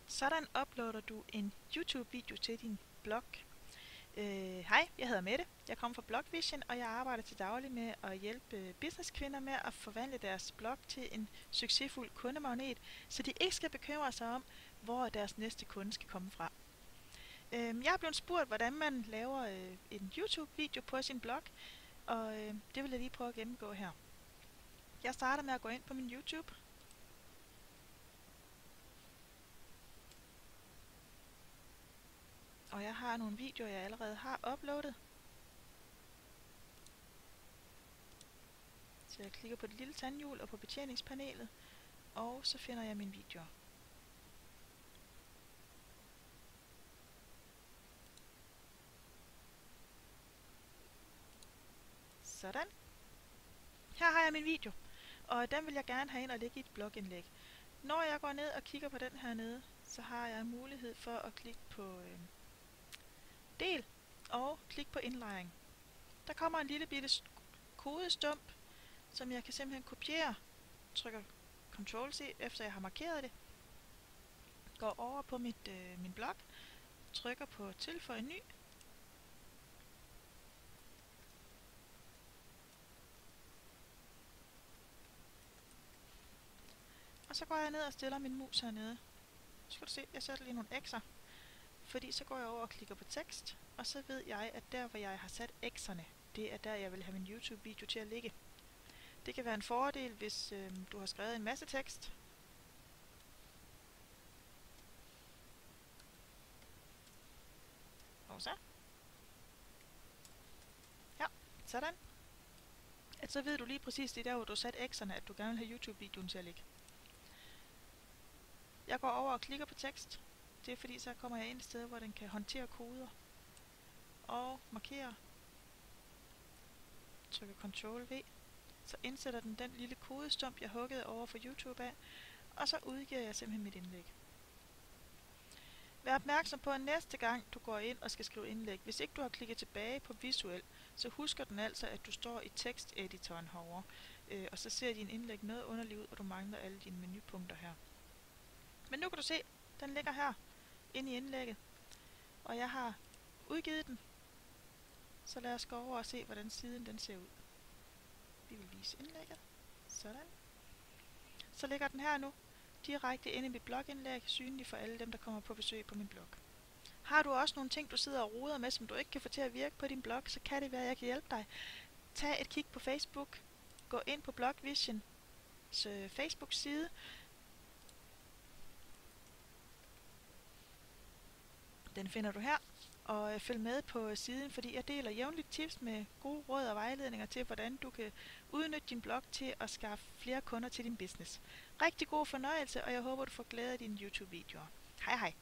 Sådan uploader du en YouTube-video til din blog. Hej, jeg hedder Mette. Jeg kommer fra BlogVision, og jeg arbejder til daglig med at hjælpe businesskvinder med at forvandle deres blog til en succesfuld kundemagnet, så de ikke skal bekymre sig om, hvor deres næste kunde skal komme fra. Jeg er blevet spurgt, hvordan man laver en YouTube-video på sin blog, og det vil jeg lige prøve at gennemgå her. Jeg starter med at gå ind på min YouTube. Og jeg har nogle videoer, jeg allerede har uploadet. Så jeg klikker på det lille tandhjul og på betjeningspanelet, og så finder jeg mine videoer. Sådan. Her har jeg min video, og den vil jeg gerne have ind og lægge i et blogindlæg. Når jeg går ned og kigger på den her nede, så har jeg mulighed for at klikke på del og klikke på indlejring. Der kommer en lille bitte kodestump, som jeg kan simpelthen kopiere. Trykker Ctrl-C, efter jeg har markeret det. Går over på min blog, trykker på tilføj ny. Og så går jeg ned og stiller min mus hernede. Så skal du se, jeg sætter lige nogle x'er. Fordi så går jeg over og klikker på tekst, og så ved jeg, at der hvor jeg har sat x'erne, det er der jeg vil have min YouTube-video til at ligge. Det kan være en fordel, hvis du har skrevet en masse tekst. Og så. Ja, sådan. At så ved du lige præcis det der, hvor du har sat x'erne, at du gerne vil have YouTube-videoen til at ligge. Jeg går over og klikker på tekst. Det er fordi, så kommer jeg ind et sted, hvor den kan håndtere koder. Og markere. Trykker Ctrl-V. Så indsætter den lille kodestump, jeg huggede over for YouTube af. Og så udgiver jeg simpelthen mit indlæg. Vær opmærksom på, at næste gang du går ind og skal skrive indlæg, hvis ikke du har klikket tilbage på visuel, så husker den altså, at du står i teksteditoren herovre. Og så ser din indlæg noget underligt ud, og du mangler alle dine menupunkter her. Men nu kan du se, den ligger her inde i indlægget. Og jeg har udgivet den. Så lad os gå over og se, hvordan siden den ser ud. Vi vil vise indlægget. Sådan. Så ligger den her nu direkte inde i mit blogindlæg, synlig for alle dem, der kommer på besøg på min blog. Har du også nogle ting, du sidder og roder med, som du ikke kan få til at virke på din blog, så kan det være, at jeg kan hjælpe dig. Tag et kig på Facebook. Gå ind på BlogVisions Facebook-side. Den finder du her. Og følg med på siden, fordi jeg deler jævnligt tips med gode råd og vejledninger til, hvordan du kan udnytte din blog til at skaffe flere kunder til din business. Rigtig god fornøjelse, og jeg håber, du får glæde af dine YouTube-videoer. Hej hej!